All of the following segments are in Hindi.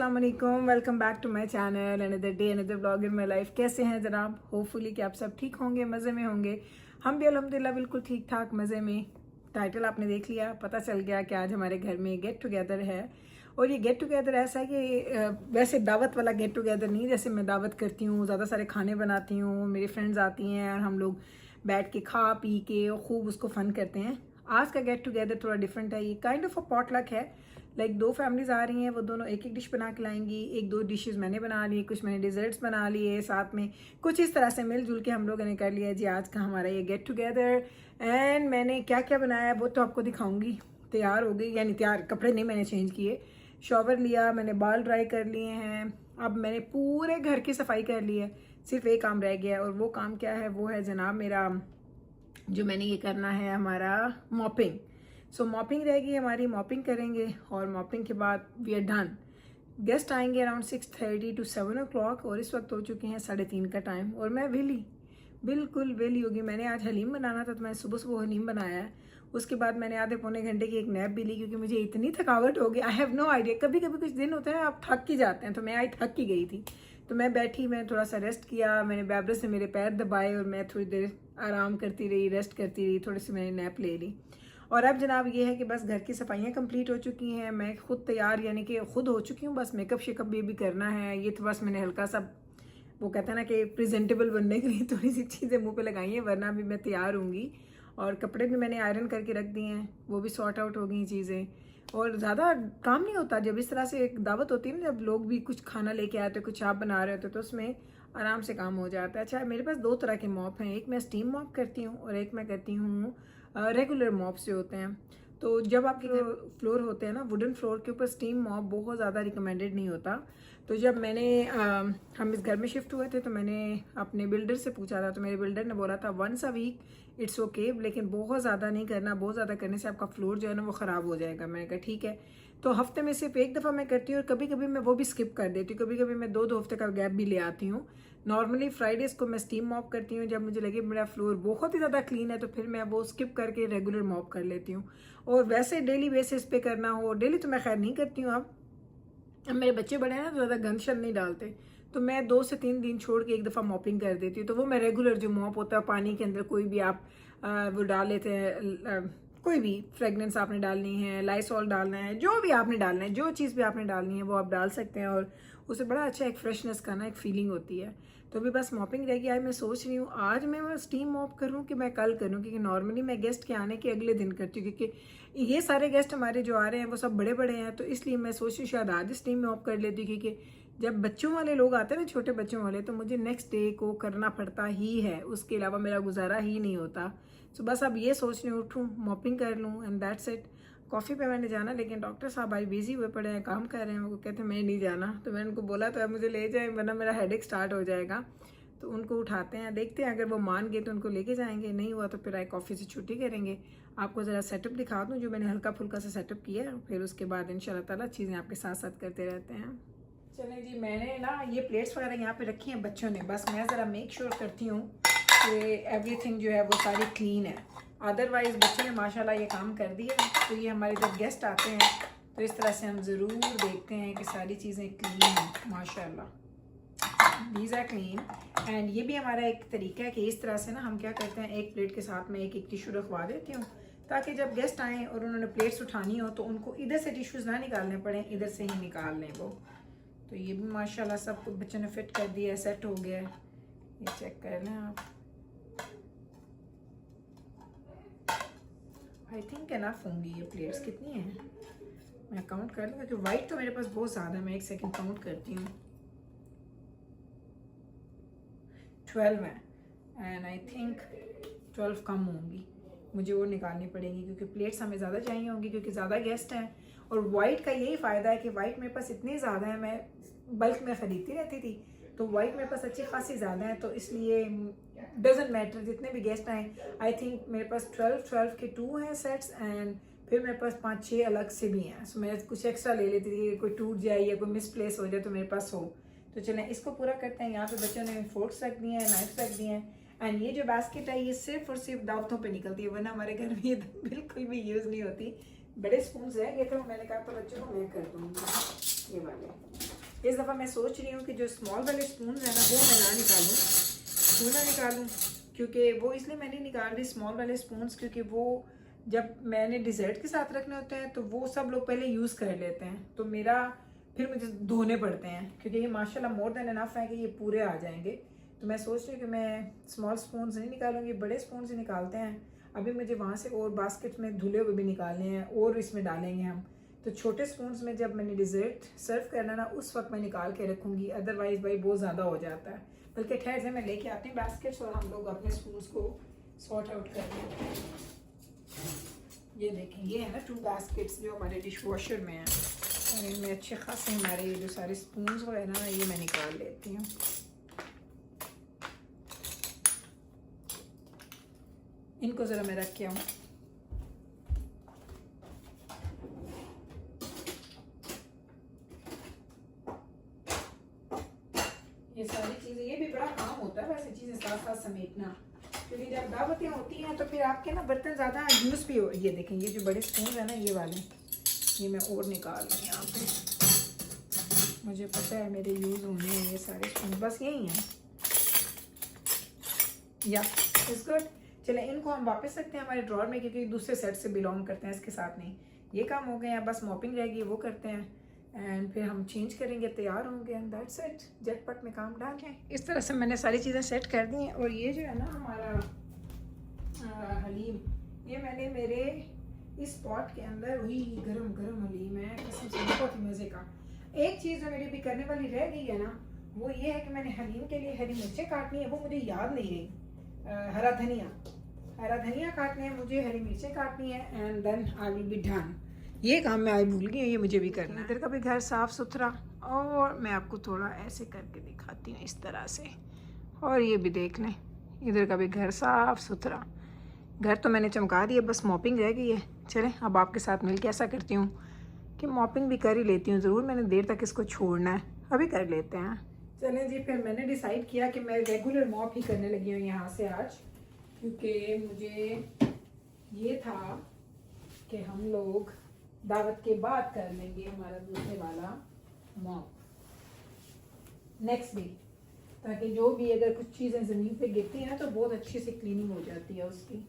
अस्सलाम वालेकुम, welcome back to my channel, another day another vlog in my life. कैसे हैं जनाब? होपफुली कि आप सब ठीक होंगे, मज़े में होंगे। हम भी अल्हम्दुलिल्लाह बिल्कुल ठीक ठाक मज़े में। टाइटल आपने देख लिया, पता चल गया कि आज हमारे घर में गेट टुगेदर है। और ये गेट टुगेदर ऐसा है कि वैसे दावत वाला गेट टुगेदर नहीं, जैसे मैं दावत करती हूँ, ज़्यादा सारे खाने बनाती हूँ, मेरी फ्रेंड्स आती हैं और हम लोग बैठ के खा पी के और खूब उसको फ़न करते हैं। आज का गेट टुगेदर थोड़ा डिफरेंट है। ये काइंड ऑफ अ पॉटलक है। लाइक दो फैमिलीज आ रही हैं, वो दोनों एक एक डिश बना के लाएंगी। एक दो डिशेस मैंने बना ली, कुछ मैंने डिजर्ट्स बना लिए साथ में। कुछ इस तरह से मिलजुल के हम लोगों ने कर लिया जी आज का हमारा ये गेट टुगेदर। एंड मैंने क्या क्या बनाया वो तो आपको दिखाऊंगी। तैयार हो गई, यानी तैयार कपड़े नहीं मैंने चेंज किए, शॉवर लिया, मैंने बाल ड्राई कर लिए हैं। अब मैंने पूरे घर की सफाई कर ली है, सिर्फ एक काम रह गया है। और वो काम क्या है? वो है जनाब मेरा, जो मैंने ये करना है हमारा मॉपिंग। सो मॉपिंग रहेगी हमारी, मॉपिंग करेंगे और मॉपिंग के बाद वी आर डन। गेस्ट आएंगे अराउंड 6:30 to 7 o'clock और इस वक्त हो चुके हैं 3:30 का टाइम और मैं वेली, बिल्कुल वेली होगी। मैंने आज हलीम बनाना था तो मैंने सुबह सुबह हलीम बनाया है। उसके बाद मैंने आधे पौने घंटे की एक नैप भी ली क्योंकि मुझे इतनी थकावट हो गई। आई हैव नो आइडिया, कभी कभी कुछ दिन होते हैं आप थक ही जाते हैं, तो मैं आज थक ही गई थी। तो मैं बैठी, मैंने थोड़ा सा रेस्ट किया, मैंने बैबर से मेरे पैर दबाए और मैं थोड़ी देर आराम करती रही, रेस्ट करती रही, थोड़ी सी मैंने नैप ले ली। और अब जनाब ये है कि बस घर की सफाइयाँ कंप्लीट हो चुकी हैं, मैं खुद तैयार यानी कि खुद हो चुकी हूँ। बस मेकअप शेकअप भी करना है। ये तो बस मैंने हल्का सा, वो कहते हैं ना कि प्रेजेंटेबल बनने के लिए थोड़ी सी चीज़ें मुंह पे लगाई हैं, वरना भी मैं तैयार होंगी। और कपड़े भी मैंने आयरन करके रख दिए हैं, वो भी सॉर्ट आउट हो गई चीज़ें। और ज़्यादा काम नहीं होता जब इस तरह से एक दावत होती है ना, जब लोग भी कुछ खाना लेके आते, कुछ आप बना रहे होते तो उसमें आराम से काम हो जाता है। अच्छा, मेरे पास दो तरह के मॉप हैं, एक मैं स्टीम मॉप करती हूँ और एक मैं करती हूँ रेगुलर मॉप से होते हैं। तो जब आपके फ्लोर होते हैं ना वुडन फ्लोर के ऊपर, स्टीम मॉप बहुत ज़्यादा रिकमेंडेड नहीं होता। तो जब मैंने हम इस घर में शिफ्ट हुए थे तो मैंने अपने बिल्डर से पूछा था, तो मेरे बिल्डर ने बोला था once a week it's okay, लेकिन बहुत ज़्यादा नहीं करना, बहुत ज़्यादा करने से आपका फ्लोर जो है ना वो ख़राब हो जाएगा। मैंने कहा ठीक है। तो हफ्ते में सिर्फ एक दफ़ा मैं करती हूँ और कभी कभी मैं वो भी स्किप कर देती हूँ। कभी कभी मैं दो हफ्ते का गैप भी ले आती हूँ। नॉर्मली फ्राइडेज को मैं स्टीम मॉप करती हूँ। जब मुझे लगे मेरा फ्लोर बहुत ही ज़्यादा क्लीन है तो फिर मैं वो स्किप करके रेगुलर मॉप कर लेती हूँ। और वैसे डेली बेसिस पे करना हो, डेली तो मैं खैर नहीं करती हूँ। अब मेरे बच्चे बड़े हैं ना तो ज़्यादा गंद शंद नहीं डालते, तो मैं 2 से 3 दिन छोड़ के एक दफ़ा मॉपिंग कर देती हूँ। तो वो मैं रेगुलर जो मॉप होता है, पानी के अंदर कोई भी आप वो डाल लेते हैं, कोई भी फ्रेगनेंस आपने डालनी है, लाइसॉल डालना है, जो भी आपने डालना है, जो चीज़ भी आपने डालनी है वो आप डाल सकते हैं और उससे बड़ा अच्छा एक फ्रेशनेस का ना एक फीलिंग होती है। तो अभी बस मॉपिंग रह गई। आज मैं सोच रही हूँ आज मैं स्टीम मॉप करूँ कि मैं कल करूँ, क्योंकि नॉर्मली मैं गेस्ट के आने के अगले दिन करती हूँ, क्योंकि ये सारे गेस्ट हमारे जो आ रहे हैं वो सब बड़े बड़े हैं। तो इसलिए मैं सोच रही हूँ शायद आज स्टीम मॉप कर लेती हूँ, क्योंकि जब बच्चों वाले लोग आते हैं ना, छोटे बच्चों वाले, तो मुझे नेक्स्ट डे को करना पड़ता ही है, उसके अलावा मेरा गुजारा ही नहीं होता। तो बस अब ये सोच रही हूँ उठूँ, मॉपिंग कर लूँ एंड दैट्स इट। कॉफ़ी पे मैंने जाना, लेकिन डॉक्टर साहब भाई बिजी हुए पड़े हैं, काम कर रहे हैं। वो कहते हैं मैं नहीं जाना, तो मैंने उनको बोला तो अब मुझे ले जाए वरना मेरा हेडेक स्टार्ट हो जाएगा। तो उनको उठाते हैं, देखते हैं, अगर वो मान गए तो उनको लेके जाएंगे, नहीं हुआ तो फिर आए कॉफ़ी से छुट्टी करेंगे। आपको ज़रा सेटअप दिखा दूँ जो मैंने हल्का फुल्का सा सेटअप किया है, फिर उसके बाद इंशाल्लाह ताला चीज़ें आपके साथ साथ करते रहते हैं। चलें जी, मैंने ना ये प्लेट्स वगैरह यहाँ पे रखी हैं बच्चों ने, बस मैं ज़रा मेक श्योर करती हूँ कि एवरीथिंग जो है वो सारी क्लीन है। अदरवाइज़ बच्चों ने माशाल्लाह ये काम कर दिया। तो ये हमारे जब गेस्ट आते हैं तो इस तरह से हम ज़रूर देखते हैं कि सारी चीज़ें क्लीन हैं। माशाल्लाह दीज आर क्लीन। एंड ये भी हमारा एक तरीका है कि इस तरह से ना हम क्या करते हैं, एक प्लेट के साथ में एक एक टिश्यू रखवा देती हूँ, ताकि जब गेस्ट आएँ और उन्होंने प्लेट्स उठानी हो तो उनको इधर से टिश्यूज़ ना निकालने पड़े, इधर से ही निकाल लें वो। तो ये भी माशाल्लाह सब कुछ बच्चों ने फिट कर दिया है, सेट हो गया है। ये चेक कर लें आप। आई थिंक एनफ होंगी ये प्लेट्स। कितनी हैं मैं काउंट कर लूँ, क्योंकि वाइट तो मेरे पास बहुत ज़्यादा है। मैं एक सेकंड काउंट करती हूँ। 12 है एंड आई थिंक 12 कम होंगी, मुझे वो निकालनी पड़ेगी क्योंकि प्लेट्स हमें ज़्यादा चाहिए होंगी क्योंकि ज़्यादा गेस्ट हैं। और वाइट का यही फ़ायदा है कि वाइट मेरे पास इतनी ज़्यादा है, मैं बल्क में ख़रीदती रहती थी, तो वाइट मेरे पास अच्छी खासी ज़्यादा है। तो इसलिए डजेंट मैटर जितने भी गेस्ट आए। आई थिंक मेरे पास 12 के 2 हैं सेट्स एंड फिर मेरे पास 5-6 अलग से भी हैं। सो मैं कुछ एक्स्ट्रा ले लेती थी कि कोई टूट जाए या कोई मिसप्लेस हो जाए तो मेरे पास हो। तो चलें इसको पूरा करते हैं। यहाँ पे बच्चों ने फोर्क्स रख दिए हैं, नाइफ्स रख दिए हैं। एंड ये जो बास्केट है ये सिर्फ और सिर्फ दावतों पे निकलती है, वरना हमारे घर में ये बिल्कुल भी यूज़ नहीं होती। बड़े स्पून रह गए थे, मैंने कहा तो बच्चों को मैं कर दूँगी ये वाले। इस दफ़ा मैं सोच रही हूँ कि जो स्मॉल वाले स्पून है ना वो मैं ना निकालूँ, क्यों ना निकालूँ, क्योंकि वो इसलिए मैं नहीं निकाल रही स्मॉल वाले स्पून्स, क्योंकि वो जब मैंने डिज़र्ट के साथ रखने होते हैं तो वो सब लोग पहले यूज़ कर लेते हैं, तो मेरा फिर मुझे धोने पड़ते हैं, क्योंकि ये माशाल्लाह मोर देन इनफ है कि ये पूरे आ जाएंगे। तो मैं सोच रही हूँ कि मैं स्मॉल स्पून्स नहीं निकालूंगी, बड़े स्पून से निकालते हैं। अभी मुझे वहाँ से और बास्केट में धुले हुए भी निकालने हैं और इसमें डालेंगे हम, तो छोटे स्पून्स में जब मैंने डिज़र्ट सर्व करना ना उस वक्त मैं निकाल के रखूँगी, अदरवाइज़ भाई बहुत ज़्यादा हो जाता है। बल्कि ठहर से मैं लेके आती हूँ बास्केट्स और हम लोग अपने स्पून्स को सॉर्ट आउट कर लेते हैं। ये देखें, ये है ना 2 बास्केट्स जो हमारे डिश वॉशर में हैं, और इनमें अच्छे खासे हमारे जो सारे स्पून्स वो है ना ये मैं निकाल लेती हूँ। इनको ज़रा मैं रख के आऊँ। ये सारी चीज़ें, ये भी बड़ा काम होता है वैसे चीज़ें साथ साथ समेटना, क्योंकि जब दावतें होती हैं तो फिर आपके ना बर्तन ज़्यादा यूज़ भी हो। ये देखें, ये जो बड़े स्पून है ना ये वाले, ये मैं और निकाल रही हूँ यहाँ पे। मुझे पता है मेरे यूज़ होने हैं ये सारे स्पून, बस यही हैं। या इस गुड। चलें, इनको हम वापस रखते हैं हमारे ड्रॉर में, क्योंकि दूसरे सेट से बिलोंग करते हैं, इसके साथ नहीं। ये काम हो गए हैं, बस मॉपिंग रहेगी वो करते हैं, एंड फिर हम चेंज करेंगे, तैयार होंगे, एंड दैट्स इट। झटपट में काम डाल के इस तरह से मैंने सारी चीज़ें सेट कर दी हैं। और ये जो है ना हमारा हलीम, ये मैंने मेरे इस पॉट के अंदर, वही गरम गरम हलीम है, कसम से बहुत ही मज़े का। एक चीज़ जो मेरी भी करने वाली रह गई है ना, वो ये है कि मैंने हलीम के लिए हरी मिर्चें काटनी है, वो मुझे याद नहीं रही। हरा धनिया काटने हैं मुझे, हरी मिर्चें काटनी है, and then I will be done. ये काम मैं आज भूल गई, ये मुझे भी करना है। इधर का भी घर साफ़ सुथरा, और मैं आपको थोड़ा ऐसे करके दिखाती हूँ इस तरह से, और ये भी देख लें, इधर का भी घर साफ़ सुथरा। घर तो मैंने चमका दिया, बस मॉपिंग रह गई है। चलें, अब आपके साथ मिलकर ऐसा करती हूँ कि मॉपिंग भी कर ही लेती हूँ, ज़रूर मैंने देर तक इसको छोड़ना है, अभी कर लेते हैं। चलें जी, फिर मैंने डिसाइड किया कि मैं रेगुलर मॉप ही करने लगी हूँ यहाँ से आज, क्योंकि मुझे ये था कि हम लोग दावत के बाद कर लेंगे हमारा दूसरे वाला मॉप नेक्स्ट डे, ताकि जो भी अगर कुछ चीज़ें ज़मीन पे गिरती हैं तो बहुत अच्छी से क्लीनिंग हो जाती है उसकी।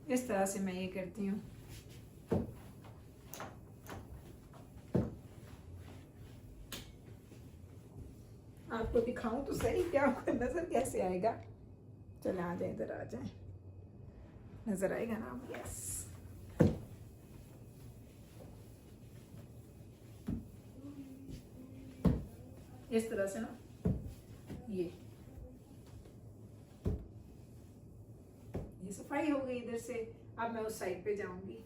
इस तरह से मैं ये करती हूँ। आपको दिखाऊं तो सही, क्या आपको नज़र कैसे आएगा? चले आ जाए, इधर आ जाए, नज़र आएगा ना? यस, इस तरह से ना, ये सफाई हो गई इधर से। अब मैं उस साइड पे जाऊंगी।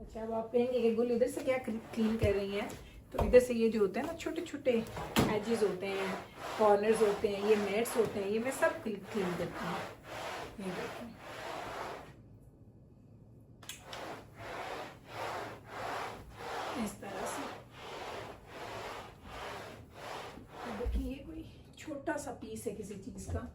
अच्छा, अब आप कहेंगे कि गुल इधर से क्या क्लीन कर रही हैं? तो इधर से ये जो होते हैं ना छोटे छोटे एजेस होते हैं, कॉर्नर्स होते हैं, ये मैट्स होते हैं, ये मैं सब क्लीन करती हूँ। ये देखें, इस तरह से। देखिए, ये कोई छोटा सा पीस है किसी चीज़ का,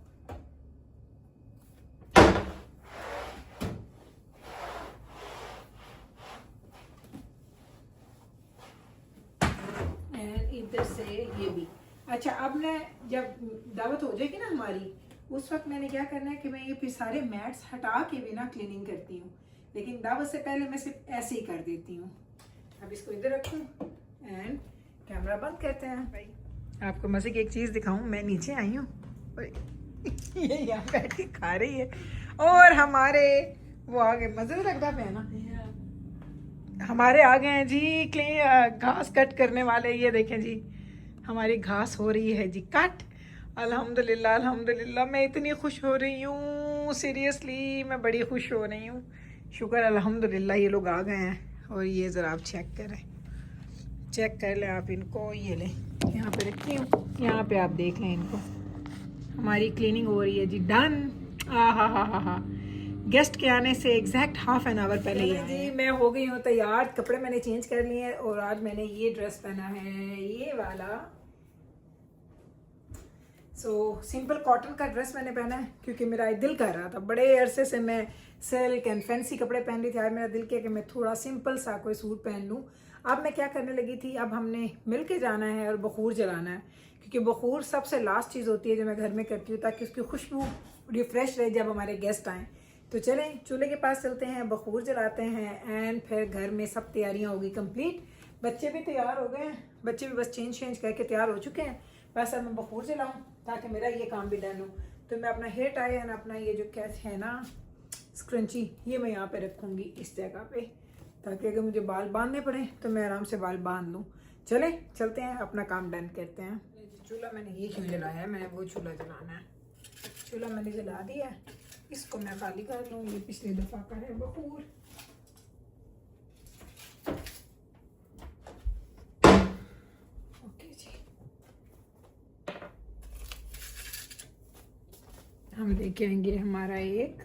इधर से ये भी। अच्छा, अब मैं जब दावत हो जाएगी ना हमारी, उस वक्त मैंने क्या करना है कि मैं ये फिर सारे मैट्स हटा के भी ना क्लीनिंग करती हूँ, लेकिन दावत से पहले मैं सिर्फ ऐसे ही कर देती हूँ। अब इसको इधर रखूँ एंड कैमरा बंद करते हैं। भाई, आपको मज़े की एक चीज़ दिखाऊँ, मैं नीचे आई हूँ ये यहाँ बैठ के खा रही है, और हमारे वो आ गए, मज़े लगता है ना, हमारे आ गए हैं जी घास कट करने वाले। ये देखें जी, हमारी घास हो रही है जी कट। अल्हम्दुलिल्लाह अल्हम्दुलिल्लाह, मैं इतनी खुश हो रही हूँ, सीरियसली मैं बड़ी खुश हो रही हूँ। शुक्र अल्हम्दुलिल्लाह, ये लोग आ गए हैं। और ये ज़रा आप चेक करें, चेक कर लें आप इनको, ये लें, यहाँ पे रखती हूँ, यहाँ पे आप देख लें इनको। हमारी क्लीनिंग हो रही है जी, डन। हा, गेस्ट के आने से एग्जैक्ट हाफ एन आवर पहले ही जी मैं हो गई हूँ तैयार। कपड़े मैंने चेंज कर लिए हैं, और आज मैंने ये ड्रेस पहना है, ये वाला सो सिंपल कॉटन का ड्रेस मैंने पहना है क्योंकि मेरा दिल कर रहा था। बड़े अरसे से मैं सिल्क एंड फैंसी कपड़े पहन रही थी। आज मेरा दिल किया कि मैं थोड़ा सिंपल सा कोई सूट पहन लूँ। अब मैं क्या करने लगी थी, अब हमने मिल के जाना है और बखूर जलाना है, क्योंकि बखूर सबसे लास्ट चीज़ होती है जो मैं घर में करती हूँ ताकि उसकी खुशबू रिफ्रेश रहे जब हमारे गेस्ट आएँ। तो चलें चूल्हे के पास चलते हैं, बखूर जलाते हैं एंड फिर घर में सब तैयारियाँ होगी कंप्लीट। बच्चे भी तैयार हो गए हैं, बच्चे भी बस चेंज करके तैयार हो चुके हैं। बस अब मैं बखूर जलाऊँ ताकि मेरा ये काम भी डन हो। तो मैं अपना हेयर टाई एंड अपना ये जो कहते हैं ना स्क्रंची, ये मैं यहाँ पे रखूँगी इस जगह पे, ताकि अगर मुझे बाल बांधने पड़े तो मैं आराम से बाल बांध लूँ। चले चलते हैं, अपना काम डन करते हैं। चूल्हा मैंने ये क्यों जलाया है, मैंने वो चूल्हा जलाना है। चूल्हा मैंने जला दिया है, इसको मैं खाली कर लूँ। ये पिछली दफ़ा का है बखूर। ओके जी, हम लेके आएंगे हमारा एक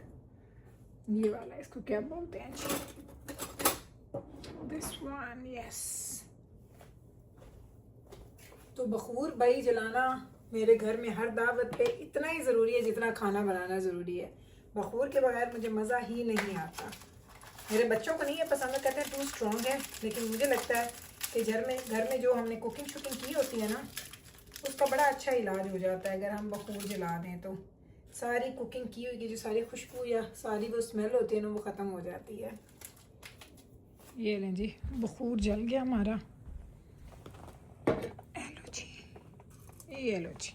ये वाला, इसको क्या बोलते हैं जी, दिस वन, यस। तो बखूर भाई जलाना मेरे घर में हर दावत पे इतना ही ज़रूरी है जितना खाना बनाना ज़रूरी है। बखूर के बगैर मुझे मज़ा ही नहीं आता। मेरे बच्चों को नहीं है पसंद, कहते हैं टू स्ट्रॉन्ग है, लेकिन मुझे लगता है कि घर में जो हमने कुकिंग शुकिंग की होती है ना, उसका बड़ा अच्छा इलाज हो जाता है अगर हम बखूर जला दें तो। सारी कुकिंग की हुई की जो सारी खुशबू या सारी वो स्मेल होती है ना, वो ख़त्म हो जाती है। ये लें जी, बखूर जल गया हमारा। ये लो जी,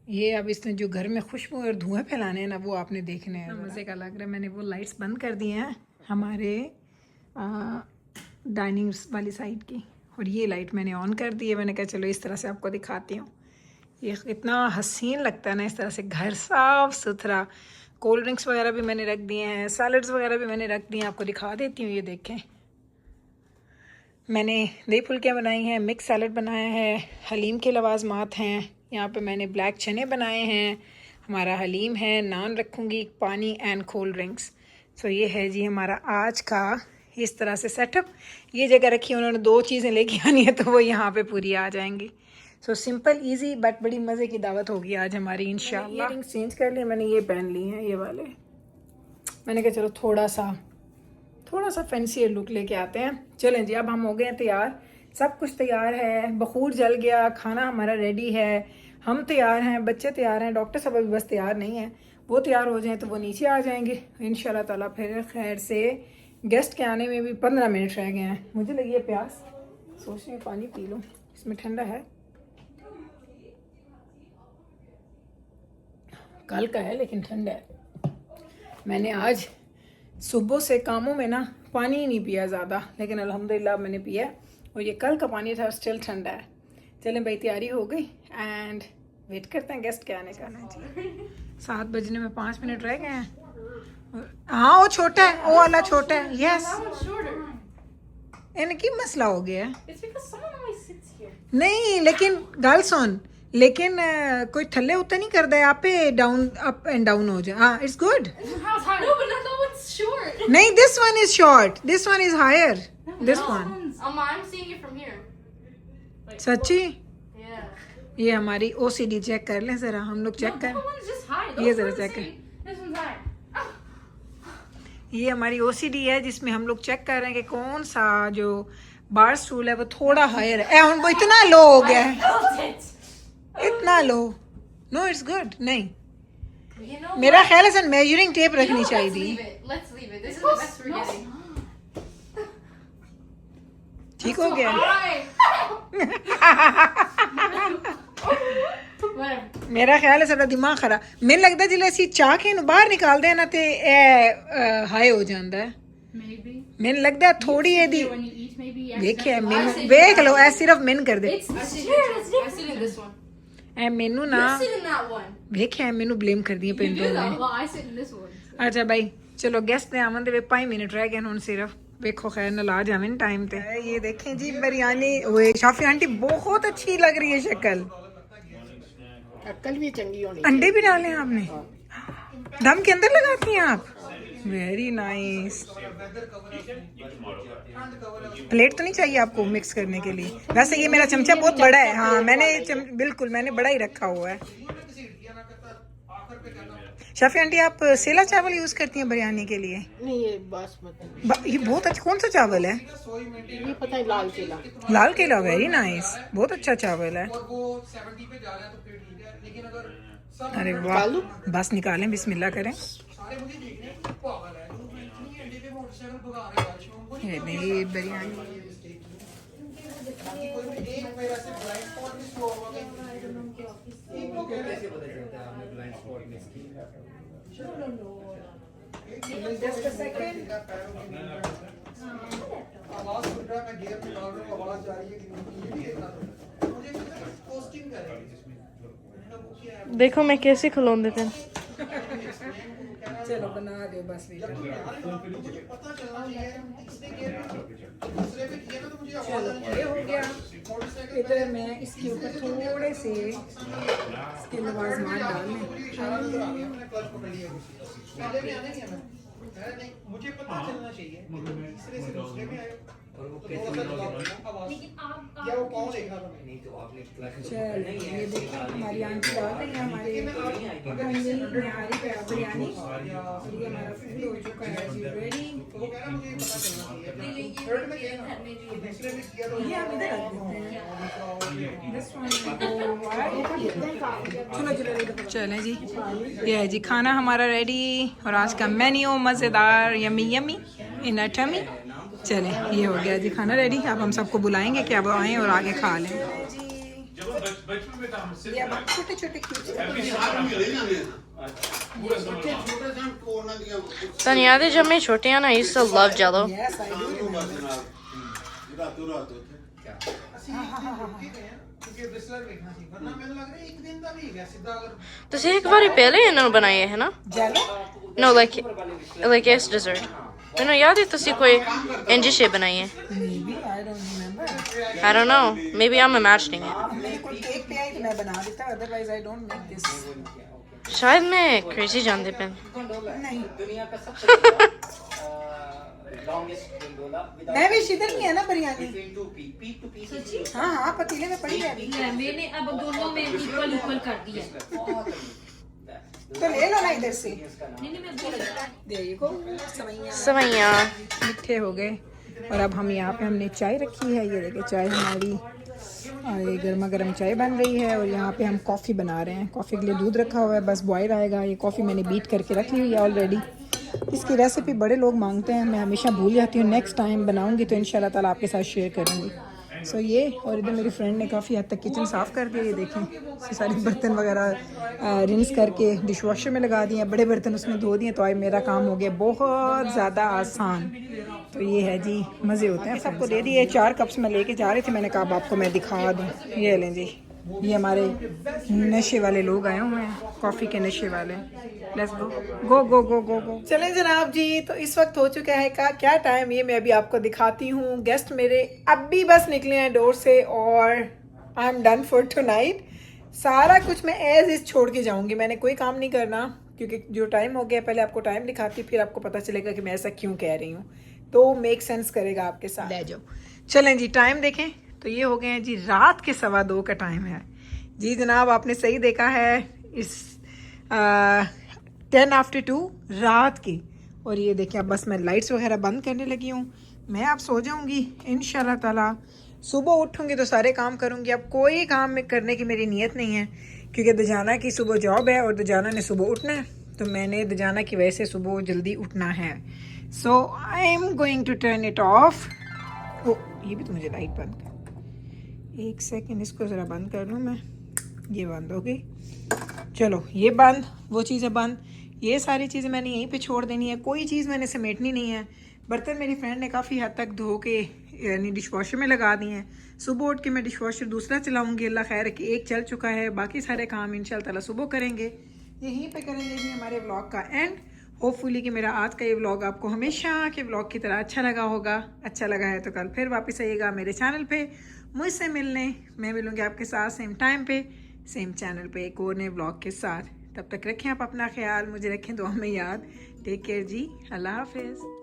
ये अब इसने जो घर में खुशबू और धुआं फैलाने हैं ना, वो आपने देखने हैं। मज़े का लग रहा है। मैंने वो लाइट्स बंद कर दी हैं हमारे डाइनिंग वाली साइड की, और ये लाइट मैंने ऑन कर दी है। मैंने कहा चलो इस तरह से आपको दिखाती हूँ। ये इतना हसीन लगता है ना इस तरह से, घर साफ सुथरा। कोल्ड ड्रिंक्स वगैरह भी मैंने रख दिए हैं, सैलड्स वगैरह भी मैंने रख दिए हैं, आपको दिखा देती हूँ। ये देखें, मैंने दही फुल्कियाँ बनाई हैं, मिक्स सैलड बनाया है, हलीम के लवाजमात हैं। यहाँ पे मैंने ब्लैक चने बनाए हैं, हमारा हलीम है, नान रखूँगी, पानी एंड कोल्ड ड्रिंक्स। सो ये है जी हमारा आज का इस तरह से सेटअप। ये जगह रखी है उन्होंने, 2 चीज़ें लेके आनी है तो वो यहाँ पे पूरी आ जाएंगी। सो सिंपल इजी बट बड़ी मज़े की दावत होगी आज हमारी इंशाल्लाह। इयररिंग्स चेंज कर लिए, मैंने ये पहन ली हैं, ये वाले। मैंने कहा चलो थोड़ा सा फैंसी लुक लेके आते हैं। चलें जी, अब हम हो गए हैं तैयार, सब कुछ तैयार है, बखूर जल गया, खाना हमारा रेडी है, हम तैयार हैं, बच्चे तैयार हैं, डॉक्टर साहब अभी बस तैयार नहीं है। वो तैयार हो जाएं तो वो नीचे आ जाएंगे इंशाल्लाह ताला। फिर खैर से गेस्ट के आने में भी 15 मिनट रह गए हैं। मुझे लगी है प्यास, सोच रही हूँ पानी पी लूँ, इसमें ठंडा है, कल का है लेकिन ठंडा है। मैंने आज सुबह से कामों में ना पानी ही नहीं पिया ज़्यादा, लेकिन अल्हम्दुलिल्लाह मैंने पिया, और ये कल का पानी था, स्टिल ठंडा है। चलें भाई, तैयारी हो गई एंड वेट करते हैं गेस्ट के आने का ना जी। 7 बजने में 5 मिनट रह गए हैं। हाँ वो छोटा है, वो वाला छोटा है, यस। इनकी मसला हो गया है नहीं, लेकिन गल सुन, लेकिन कोई थल्ले उतर नहीं करता है, आप पे डाउन अप एंड डाउन हो जाए। हाँ इट्स गुड। नहीं, this one is short, this one is higher, this one. सच्ची? ये हमारी OCD चेक कर लें जरा, हम लोग चेक कर, ये जरा चेक कर। ये हमारी OCD है जिसमें हम लोग चेक कर रहे हैं कि कौन सा जो बार स्टूल है वो थोड़ा हायर है। वो इतना लो हो गया है, इतना लो। No it's good. नहीं, मेरा ख्याल है सर मेजरिंग टेप रखनी चाहिए। ठीक हो गया। मेरा ख्याल है सारा दिमाग खराब। मैंने लगता है जिले ਅਸੀਂ ਚਾਹ ਕੇ ਨੂੰ ਬਾਹਰ ਨਿਕਾਲਦੇ ਆ ਨਾ ਤੇ ਇਹ ਹਾਈ ਹੋ ਜਾਂਦਾ ਹੈ। ਮੈਨੂੰ ਲੱਗਦਾ ਥੋੜੀ ਇਹਦੀ ਵੇਖਿਆ, ਮੈਨੂੰ ਵੇਖ ਲਓ, ਇਹ ਸਿਰਫ ਮੈਨ ਕਰਦੇ ਐ, ਮੈਨੂੰ ਨਾ ਵੇਖਿਆ, ਮੈਨੂੰ ਬਲੇਮ ਕਰਦੀਆਂ ਪੈਂਦੀਆਂ ਨੇ। ਅੱਛਾ ਭਾਈ ਚਲੋ, गेस्ट ने आवन दे 5 मिनट रह गए ਹੁਣ सिर्फ। देखो खैर न ला जावे टाइम पे। ये देखें जी बिरयानी, शाफी आंटी बहुत अच्छी लग रही है शक्ल। अक्ल भी चंगी होनी। अंडे भी डाले आपने? दम के अंदर लगाती हैं आप? Very nice. प्लेट तो नहीं चाहिए आपको मिक्स करने के लिए? वैसे ये मेरा चमचा बहुत बड़ा है। हाँ मैंने बिल्कुल मैंने बड़ा ही रखा हुआ है। शाफी आंटी आप सेला चावल यूज करती हैं बिरयानी के लिए? नहीं, ये बासमती। ये बहुत अच्छा, कौन सा चावल है? ये पता है, लाल किला। लाल किला, वेरी नाइस, बहुत अच्छा चावल है। अरे वाह, बस निकालें, बिस्मिल्लाह करें। ये मेरी बिरयानी। Just a second. आवाज सुन रहा है, मैं गेयर में डाल रहा हूँ, आवाज जा रही है कि ये भी देखना था। मुझे पोस्टिंग करें। देखो मैं कैसे खिलौने थे। चलो बना दो बस। मुझे पता चलना चाहिए इसने गेयर दूसरे पे किया ना, तो मुझे आवाज ये हो गया। इधर मैं इसके ऊपर थोड़े से इसके लवाजमान डालने। पहले भी आने नहीं नहीं, मुझे पता चलना चाहिए तीसरे से दूसरे में आए और वो लेकिन आप क्या वो कौन देख रहा था? नहीं तो आपने चल ये देखो हमारी आंटी डाल रही है हमारे निहारी पे बिरयानी और ये हमारा फूड हो चुका है जी रेडी। तो वो कह रहा मुझे पता चलना चाहिए थर्ड में क्या घर में जो दूसरे में किया तो ये हम इधर रख देते हैं। दिस वन चलें जी, ये है जी खाना हमारा रेडी और आज का मेन्यू मज़ेदार, yummy yummy in a tummy. चलें ये हो गया जी खाना रेडी। अब हम सबको बुलाएंगे कि अब आएँ और आगे खा लें। छोटे छोटे तनिया जब मैं छोटे हैं ना, I used to love Jello. ਤੁਸੀਂ ਇੱਕ ਵਾਰੀ ਪਹਿਲੇ ਇਹਨਾਂ ਨੂੰ ਬਣਾਏ ਹੈ ਨਾ? No, like as dessert. ਮੈਨੂੰ ਯਾਦ ਹੈ ਤੁਸੀਂ ਕੋਈ ਇੰਜ ਸ਼ੇ ਬਣਾਈ ਹੈ। I don't know. Maybe I'm imagining it. शायद मैं crazy जानते पे। मैं भी शिदर की है ना बिरयानी। हाँ हाँ पतीले में पड़ी है अभी। मैंने अब दोनों में इक्वल इक्वल कर दिया। तो ले लो ना इधर से। नहीं मैं देखो सवैया मीठे हो गए। और अब हम यहाँ पे हमने चाय रखी है, ये देखिए चाय हमारी, और ये गर्मा गर्म चाय बन रही है। और यहाँ पे हम कॉफ़ी बना रहे हैं। कॉफ़ी के लिए दूध रखा हुआ है, बस बॉयल आएगा। ये कॉफ़ी मैंने बीट करके रखी हुई है ऑलरेडी। इसकी रेसिपी बड़े लोग मांगते हैं, मैं हमेशा भूल जाती हूँ। नेक्स्ट टाइम बनाऊँगी तो इंशाल्लाह ताला आपके साथ शेयर करूँगी। सो ये, और इधर मेरी फ्रेंड ने काफ़ी हद तक किचन साफ़ कर दिया। ये देखें सारे बर्तन वगैरह रिंस करके डिश वॉशर में लगा दिए, बड़े बर्तन उसमें धो दिए। तो आज मेरा काम हो गया बहुत ज़्यादा आसान। तो ये है जी, मज़े होते हैं। सबको दे दिए। 4 कप्स में लेके जा रही थी, मैंने कहा अब आपको मैं दिखा दूँ। ये लें जी, ये हमारे नशे वाले लोग आए हुए हैं, कॉफ़ी के नशे वाले। लेट्स गो गो गो गो गो गो। चलें जनाब जी, तो इस वक्त हो चुका है का क्या टाइम, ये मैं अभी आपको दिखाती हूँ। गेस्ट मेरे अभी बस निकले हैं डोर से और I am done for tonight. सारा कुछ मैं एज इज छोड़ के जाऊँगी, मैंने कोई काम नहीं करना क्योंकि जो टाइम हो गया, पहले आपको टाइम दिखाती फिर आपको पता चलेगा कि मैं ऐसा क्यों कह रही हूँ, तो मेक सेंस करेगा आपके साथ। ले जाओ। चलें जी, टाइम देखें तो ये हो गए हैं जी रात के 2:15 का टाइम है जी जनाब। आपने सही देखा है, इस 10 after 2 रात की। और ये देखिए अब बस मैं लाइट्स वगैरह बंद करने लगी हूँ। मैं अब सो जाऊँगी इंशाल्लाह ताला। सुबह उठूँगी तो सारे काम करूँगी। अब कोई काम में करने की मेरी नीयत नहीं है क्योंकि दजाना की सुबह जॉब है और दजाना ने सुबह उठना है, तो मैंने दजाना की वजह से सुबह जल्दी उठना है। So I am going to turn it off. ओ ये भी तो मुझे लाइट बंद कर, 1 सेकेंड इसको ज़रा बंद कर लूँ मैं। ये बंद हो गई, चलो ये बंद, वो चीज़ें बंद। ये सारी चीज़ें मैंने यहीं पे छोड़ देनी है, कोई चीज़ मैंने समेटनी नहीं है। बर्तन मेरी फ्रेंड ने काफ़ी हद तक धो के यानी डिश वॉशर में लगा दिए हैं। सुबह उठ के मैं डिश वॉशर दूसरा चलाऊँगी, अल्लाह खैर कि एक चल चुका है। बाकी सारे काम इंशाल्लाह ताला सुबह करेंगे, यहीं पे करेंगे जी हमारे व्लॉग का एंड। होपफुली कि मेरा आज का ये व्लॉग आपको हमेशा के व्लॉग की तरह अच्छा लगा होगा। अच्छा लगा है तो कल फिर वापस आइएगा मेरे चैनल पे मुझसे मिलने। मैं मिलूँगी आपके साथ सेम टाइम पे सेम चैनल पे एक और नए व्लॉग के साथ। तब तक रखें आप अपना ख्याल, मुझे रखें दुआ में याद। टेक केयर जी, अल्लाह हाफिज़।